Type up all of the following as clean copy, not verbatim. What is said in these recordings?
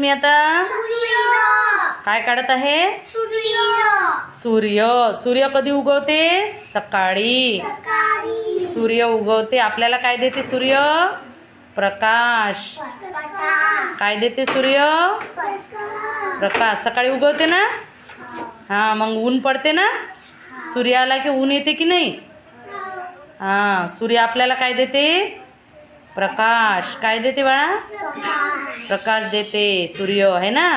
मी आता काय काढत आहे? सूर्य. सूर्य कधी उगवते? सकाळी. सूर्य उगवते. आपल्याला काय देते सूर्य? प्रकाश. काय देते सूर्य? प्रकाश. सकाळी उगवते ना? हां, मग ऊन पडते ना? सूर्य आला की ऊन येते की नाही? हां, सूर्य आपल्याला काय देते? प्रकाश. काय देते बाळा? प्रकाश देते सूर्य, आहे ना?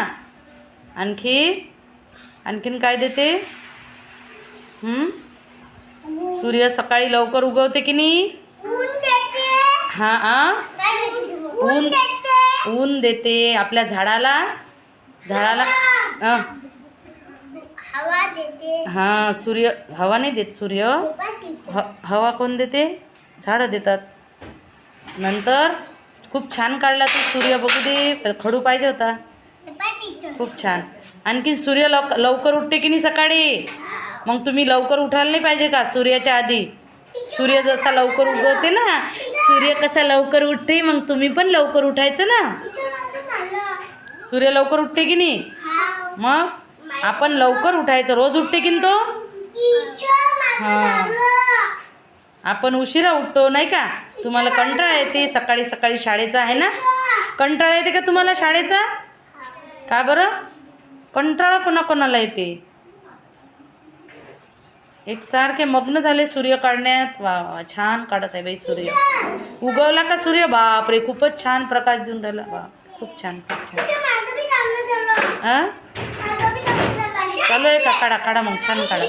आणखीन काय देते? सूर्य सकाळी लवकर उगवते की नाही? हां, ऊन देते आपल्या झाडाला. हवा देते. हां, सूर्य हवा नाही देत. सूर्य हवा कोण देते? झाडं देतात. नंतर खूप छान काढला तू सूर्य, बघू दे. खडू पाहिजे होता. खूप छान. आणखी सूर्य लवकर उठते की नाही सकाळी? मग तुम्ही लवकर उठायला नाही पाहिजे का सूर्याच्या आधी? सूर्य जसा लवकर उगवते ना, सूर्य कसा लवकर उठते, मग तुम्ही पण लवकर उठायचं ना. सूर्य लवकर उठते की नाही? मग आपण लवकर उठायचं. रोज उठते की तो? हां, आपण उशिरा उठतो नाही का? तुम्हाला कंटाळा येते सकाळी सकाळी शाळेचा, आहे ना? कंटाळा येते का तुम्हाला शाळेचा? का बरं? कंटाळा कोणाकोणाला येते? एकसारखे मग्न झाले सूर्य काढण्यात. वा वा, छान काढत आहे बाई सूर्य. उगवला का सूर्य? बापरे, खूपच छान प्रकाश देऊन राहिला. बाप, खूप छान, खूप छान. हां, चालू आहे का? काढा काढा, मग छान काढा.